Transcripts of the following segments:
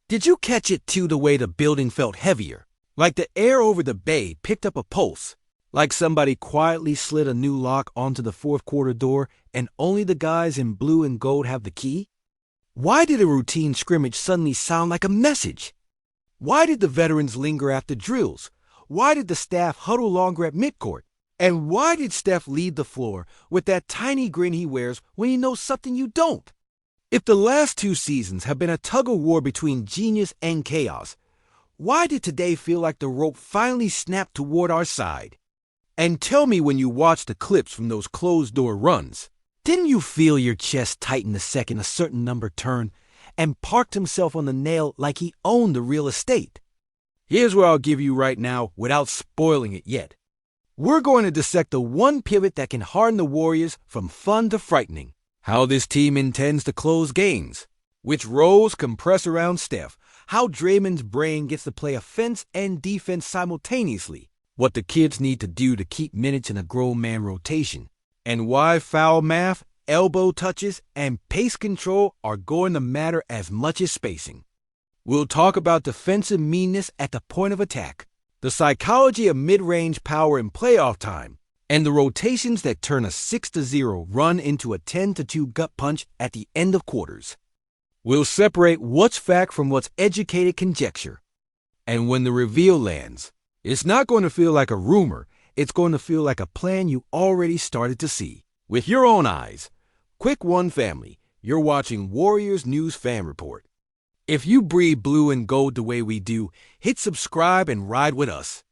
Did you catch it too, the way the building felt heavier? Like the air over the bay picked up a pulse. Like somebody quietly slid a new lock onto the fourth quarter door and only the guys in blue and gold have the key? Why did a routine scrimmage suddenly sound like a message? Why did the veterans linger after drills? Why did the staff huddle longer at midcourt? And why did Steph lead the floor with that tiny grin he wears when he knows something you don't? If the last 2 seasons have been a tug-of-war between genius and chaos, why did today feel like the rope finally snapped toward our side? And tell me, when you watched the clips from those closed-door runs, didn't you feel your chest tighten the second a certain number turned and parked himself on the nail like he owned the real estate? Here's what I'll give you right now without spoiling it yet. We're going to dissect the one pivot that can harden the Warriors from fun to frightening, how this team intends to close games, which roles compress around Steph, how Draymond's brain gets to play offense and defense simultaneously, what the kids need to do to keep minutes in a grown man rotation, and why foul math, elbow touches, and pace control are going to matter as much as spacing. We'll talk about defensive meanness at the point of attack, the psychology of mid-range power in playoff time, and the rotations that turn a 6-0 run into a 10-2 gut punch at the end of quarters. We'll separate what's fact from what's educated conjecture. And when the reveal lands, it's not going to feel like a rumor, it's going to feel like a plan you already started to see with your own eyes. Quick one, family, you're watching Warriors News Fan Report. If you breathe blue and gold the way we do, hit subscribe and ride with us.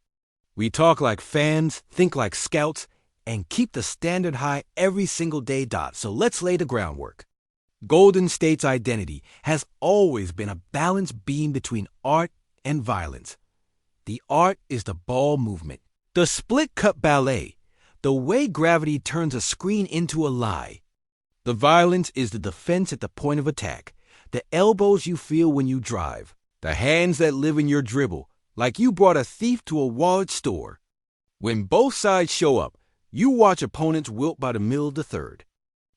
We talk like fans, think like scouts, and keep the standard high every single day. So let's lay the groundwork. Golden State's identity has always been a balanced beam between art and violence. The art is the ball movement, the split-cut ballet, the way gravity turns a screen into a lie. The violence is the defense at the point of attack, the elbows you feel when you drive, the hands that live in your dribble, like you brought a thief to a wallet store. When both sides show up, you watch opponents wilt by the middle of the third.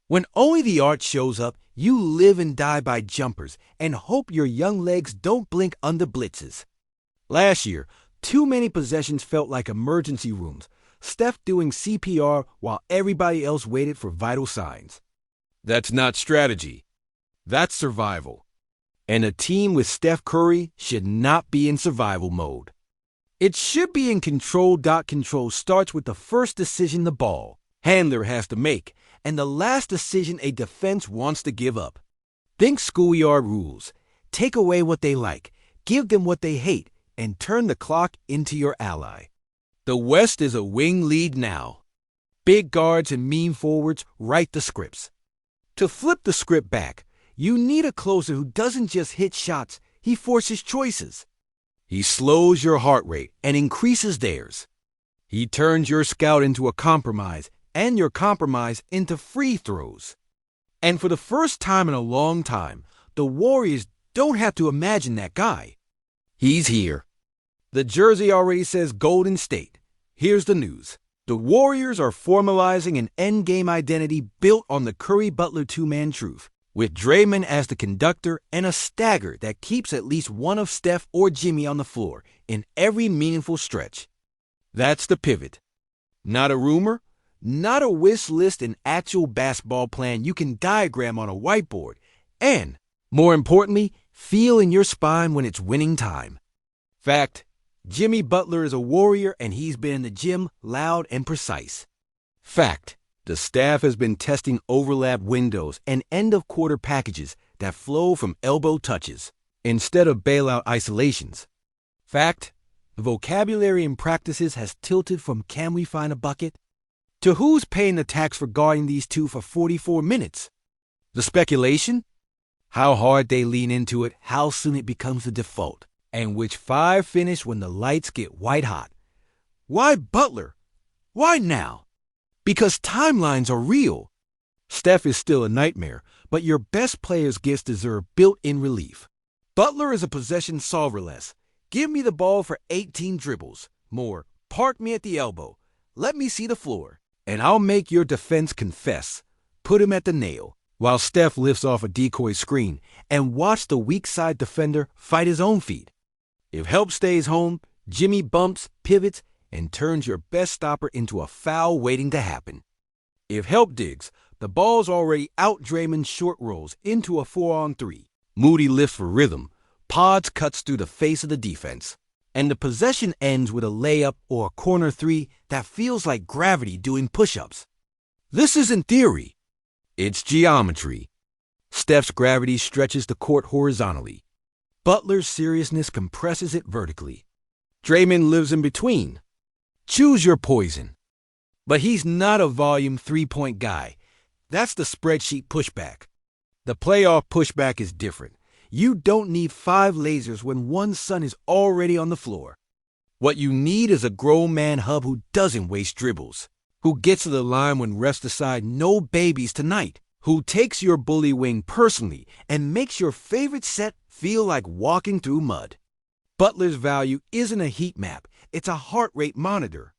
When only the art shows up, you live and die by jumpers and hope your young legs don't blink under blitzes. Last year, too many possessions felt like emergency rooms, Steph doing CPR while everybody else waited for vital signs. That's not strategy. That's survival. And a team with Steph Curry should not be in survival mode. It should be in control. Control starts with the first decision the ball handler has to make and the last decision a defense wants to give up. Think schoolyard rules. Take away what they like, give them what they hate, and turn the clock into your ally. The West is a wing lead now. Big guards and mean forwards write the scripts. To flip the script back, you need a closer who doesn't just hit shots, he forces choices. He slows your heart rate and increases theirs. He turns your scout into a compromise and your compromise into free throws. And for the first time in a long time, the Warriors don't have to imagine that guy. He's here. The jersey already says Golden State. Here's the news. The Warriors are formalizing an endgame identity built on the Curry-Butler two-man truth, with Draymond as the conductor and a stagger that keeps at least one of Steph or Jimmy on the floor in every meaningful stretch. That's the pivot. Not a rumor, not a wish list, an actual basketball plan you can diagram on a whiteboard, and, more importantly, feel in your spine when it's winning time. Fact, Jimmy Butler is a Warrior and he's been in the gym loud and precise. Fact, the staff has been testing overlap windows and end-of-quarter packages that flow from elbow touches instead of bailout isolations. Fact, the vocabulary in practices has tilted from "can we find a bucket?" to "who's paying the tax for guarding these two for 44 minutes? The speculation? How hard they lean into it, how soon it becomes the default, and which 5 finish when the lights get white hot. Why Butler? Why now? Because timelines are real. Steph is still a nightmare, but your best players' gifts deserve built-in relief. Butler is a possession solver less. Give me the ball for 18 dribbles. More, park me at the elbow. Let me see the floor, and I'll make your defense confess. Put him at the nail. while Steph lifts off a decoy screen, and watch the weak side defender fight his own feet. If help stays home, Jimmy bumps, pivots, and turns your best stopper into a foul waiting to happen. If help digs, the ball's already out. Draymond short rolls into a 4-on-3. Moody lifts for rhythm. Pods cuts through the face of the defense. And the possession ends with a layup or a corner three that feels like gravity doing push-ups. This isn't theory. It's geometry. Steph's gravity stretches the court horizontally. Butler's seriousness compresses it vertically. Draymond lives in between. Choose your poison. But he's not a volume three-point guy. That's the spreadsheet pushback. The playoff pushback is different. You don't need 5 lasers when one sun is already on the floor. What you need is a grown man hub who doesn't waste dribbles, who gets to the line when refs decide no babies tonight, who takes your bully wing personally and makes your favorite set feel like walking through mud. Butler's value isn't a heat map, it's a heart rate monitor.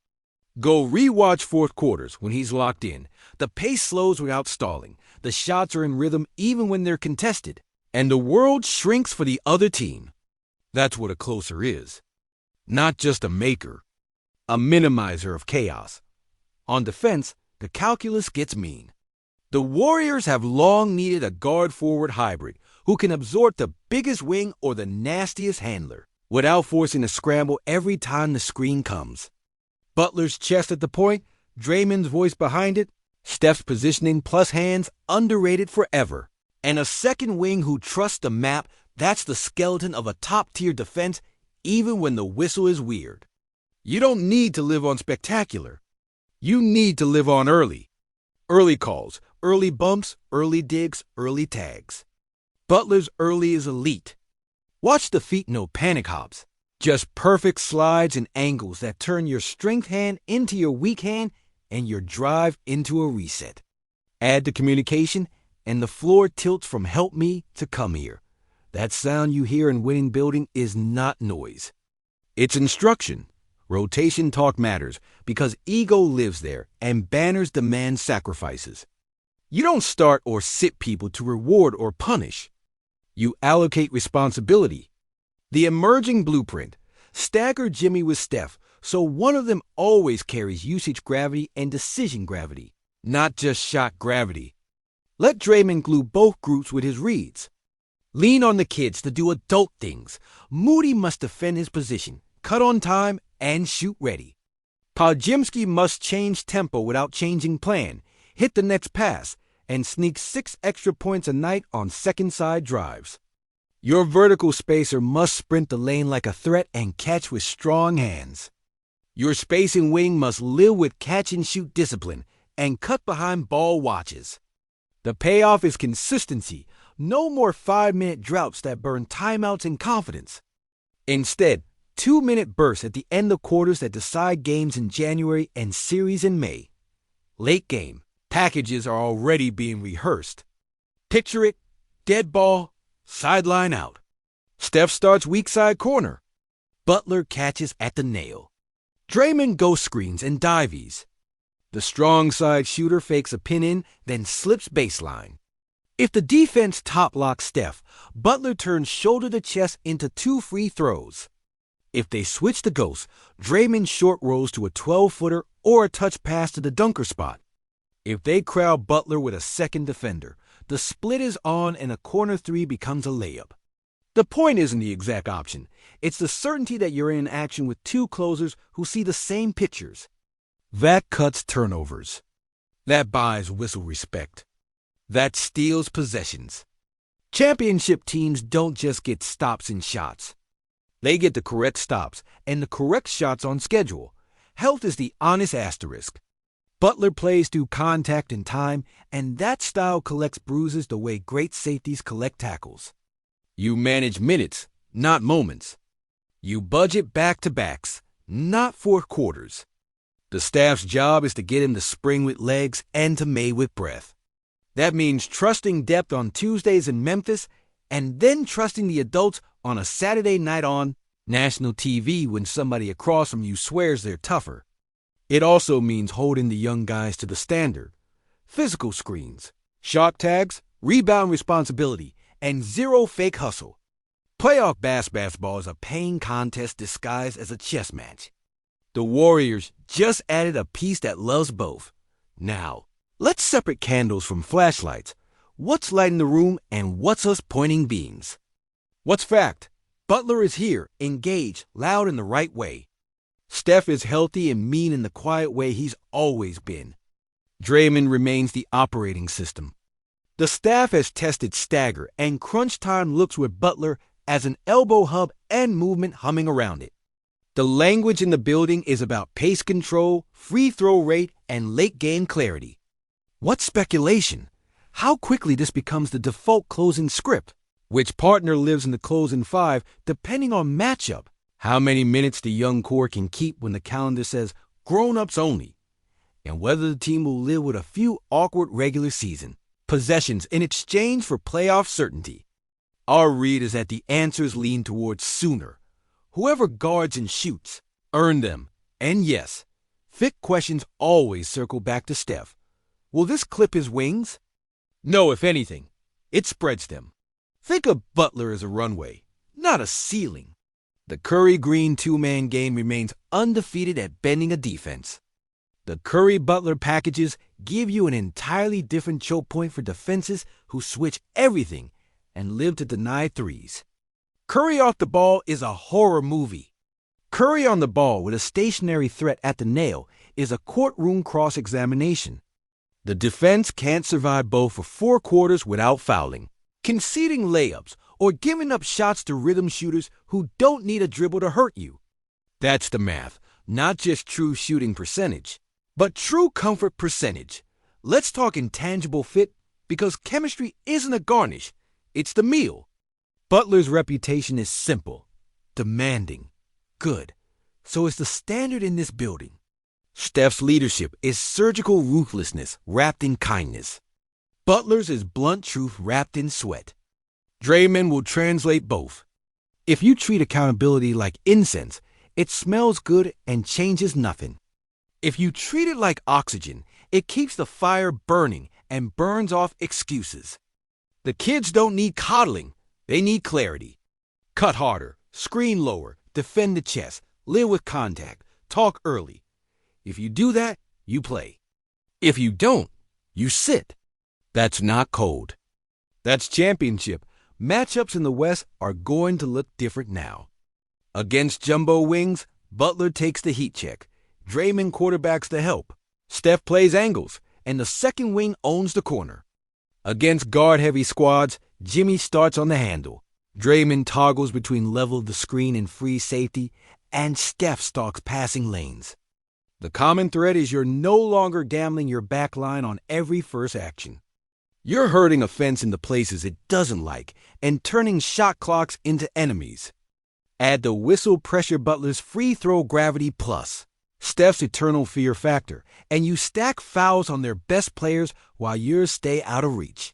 Go rewatch fourth quarters when he's locked in. The pace slows without stalling. The shots are in rhythm even when they're contested. And the world shrinks for the other team. That's what a closer is. Not just a maker, a minimizer of chaos. On defense, the calculus gets mean. The Warriors have long needed a guard-forward hybrid who can absorb the biggest wing or the nastiest handler without forcing a scramble every time the screen comes. Butler's chest at the point, Draymond's voice behind it, Steph's positioning plus hands, underrated forever. And a second wing who trusts the map, that's the skeleton of a top-tier defense, even when the whistle is weird. You don't need to live on spectacular. You need to live on early. Early calls, early bumps, early digs, early tags. Butler's early is elite. Watch the feet, no panic hops. Just perfect slides and angles that turn your strength hand into your weak hand and your drive into a reset. Add the communication, and the floor tilts from help me to come here. That sound you hear in winning building is not noise. It's instruction. Rotation talk matters because ego lives there and banners demand sacrifices. You don't start or sit people to reward or punish. You allocate responsibility. The emerging blueprint. Stagger Jimmy with Steph so one of them always carries usage gravity and decision gravity, not just shot gravity. Let Draymond glue both groups with his reads. Lean on the kids to do adult things. Moody must defend his position, cut on time, and shoot ready. Podziemski must change tempo without changing plan, hit the next pass, and sneak 6 extra points a night on second side drives. Your vertical spacer must sprint the lane like a threat and catch with strong hands. Your spacing wing must live with catch-and-shoot discipline and cut behind ball watches. The payoff is consistency, no more 5-minute droughts that burn timeouts and confidence. Instead, 2-minute bursts at the end of quarters that decide games in January and series in May. Late game, packages are already being rehearsed. Picture it, dead ball, sideline out. Steph starts weak side corner. Butler catches at the nail. Draymond ghost screens and diveys. The strong side shooter fakes a pin in, then slips baseline. If the defense top locks Steph, Butler turns shoulder to chest into 2 free throws. If they switch the ghost, Draymond short rolls to a 12-footer or a touch pass to the dunker spot. If they crowd Butler with a second defender, the split is on and a corner 3 becomes a layup. The point isn't the exact option. It's the certainty that you're in action with 2 closers who see the same pictures. That cuts turnovers. That buys whistle respect. That steals possessions. Championship teams don't just get stops and shots. They get the correct stops and the correct shots on schedule. Health is the honest asterisk. Butler plays through contact and time, and that style collects bruises the way great safeties collect tackles. You manage minutes, not moments. You budget back-to-backs, not fourth quarters. The staff's job is to get him to spring with legs and to May with breath. That means trusting depth on Tuesdays in Memphis and then trusting the adults on a Saturday night on national TV when somebody across from you swears they're tougher. It also means holding the young guys to the standard. Physical screens, sharp tags, rebound responsibility, and zero fake hustle. Playoff basketball is a paying contest disguised as a chess match. The Warriors just added a piece that loves both. Now, let's separate candles from flashlights. What's lighting the room and what's us pointing beams? What's fact? Butler is here, engaged, loud in the right way. Steph is healthy and mean in the quiet way he's always been. Draymond remains the operating system. The staff has tested stagger, and crunch time looks with Butler as an elbow hub and movement humming around it. The language in the building is about pace control, free throw rate, and late game clarity. What speculation? How quickly this becomes the default closing script? Which partner lives in the closing five depending on matchup? How many minutes the young core can keep when the calendar says grown-ups only? And whether the team will live with a few awkward regular season possessions in exchange for playoff certainty. Our read is that the answers lean towards sooner. Whoever guards and shoots, earn them. And yes, thick questions always circle back to Steph. Will this clip his wings? No, if anything, it spreads them. Think of Butler as a runway, not a ceiling. The Curry Green two-man game remains undefeated at bending a defense. The Curry-Butler packages give you an entirely different choke point for defenses who switch everything and live to deny threes. Curry off the ball is a horror movie. Curry on the ball with a stationary threat at the nail is a courtroom cross-examination. The defense can't survive both for 4 quarters without fouling, conceding layups, or giving up shots to rhythm shooters who don't need a dribble to hurt you. That's the math, not just true shooting percentage, but true comfort percentage. Let's talk intangible fit, because chemistry isn't a garnish, it's the meal. Butler's reputation is simple, demanding, good. So is the standard in this building. Steph's leadership is surgical ruthlessness wrapped in kindness. Butler's is blunt truth wrapped in sweat. Draymond will translate both. If you treat accountability like incense, it smells good and changes nothing. If you treat it like oxygen, it keeps the fire burning and burns off excuses. The kids don't need coddling, they need clarity. Cut harder, screen lower, defend the chest, live with contact, talk early. If you do that, you play. If you don't, you sit. That's not cold. That's championship. Matchups in the West are going to look different now. Against jumbo wings, Butler takes the heat check. Draymond quarterbacks the help. Steph plays angles, and the second wing owns the corner. Against guard-heavy squads, Jimmy starts on the handle. Draymond toggles between level of the screen and free safety, and Steph stalks passing lanes. The common thread is you're no longer gambling your back line on every first action. You're herding offense into places it doesn't like and turning shot clocks into enemies. Add the whistle pressure Butler's free throw gravity plus Steph's eternal fear factor, and you stack fouls on their best players while yours stay out of reach.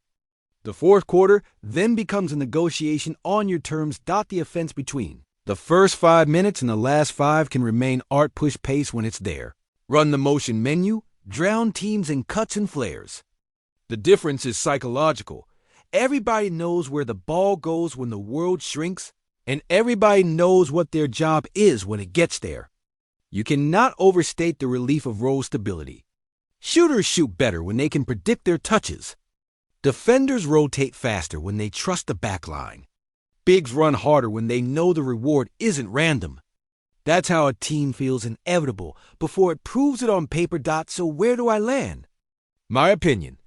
The fourth quarter then becomes a negotiation on your terms. The offense between. The first 5 minutes and the last 5 can remain art push pace when it's there. Run the motion menu, drown teams in cuts and flares. The difference is psychological. Everybody knows where the ball goes when the world shrinks, and everybody knows what their job is when it gets there. You cannot overstate the relief of role stability. Shooters shoot better when they can predict their touches. Defenders rotate faster when they trust the back line. Bigs run harder when they know the reward isn't random. That's how a team feels inevitable before it proves it on paper. So where do I land? My opinion,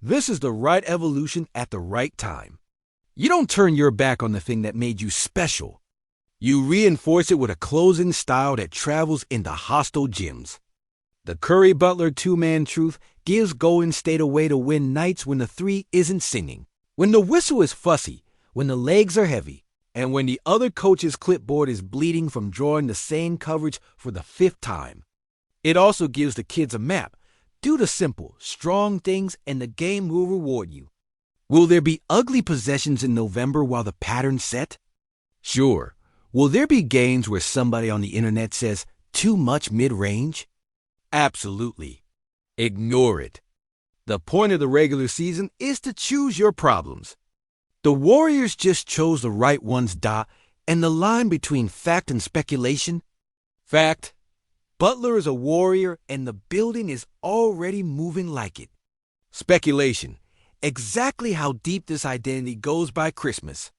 this is the right evolution at the right time. You don't turn your back on the thing that made you special. You reinforce it with a closing style that travels into hostile gyms. The Curry-Butler two-man truth gives Golden State a way to win nights when the three isn't singing, when the whistle is fussy, when the legs are heavy, and when the other coach's clipboard is bleeding from drawing the same coverage for the 5th time. It also gives the kids a map. Do the simple, strong things, and the game will reward you. Will there be ugly possessions in November while the pattern's set? Sure. Will there be games where somebody on the internet says, too much mid-range? Absolutely. Ignore it. The point of the regular season is to choose your problems. The Warriors just chose the right ones, and the line between fact and speculation? Fact. Butler is a Warrior and the building is already moving like it. Speculation. Exactly how deep this identity goes by Christmas.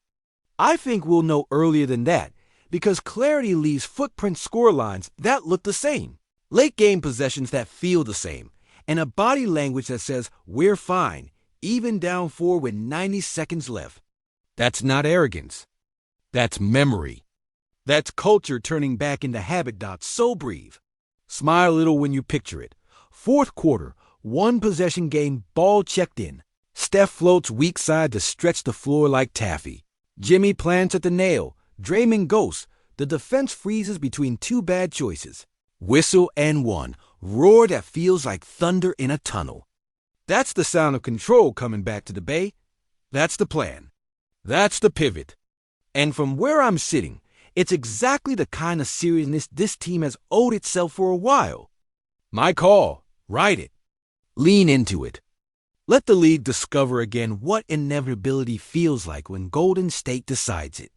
I think we'll know earlier than that because clarity leaves footprint scorelines that look the same, late game possessions that feel the same, and a body language that says we're fine, even down 4 with 90 seconds left. That's not arrogance. That's memory. That's culture turning back into habit. So breathe. Smile a little when you picture it. Fourth quarter, one possession game, ball checked in. Steph floats weak side to stretch the floor like taffy. Jimmy plants at the nail. Draymond ghosts. The defense freezes between two bad choices. Whistle and one. Roar that feels like thunder in a tunnel. That's the sound of control coming back to the Bay. That's the plan. That's the pivot. And from where I'm sitting, it's exactly the kind of seriousness this team has owed itself for a while. My call. Ride it. Lean into it. Let the league discover again what inevitability feels like when Golden State decides it.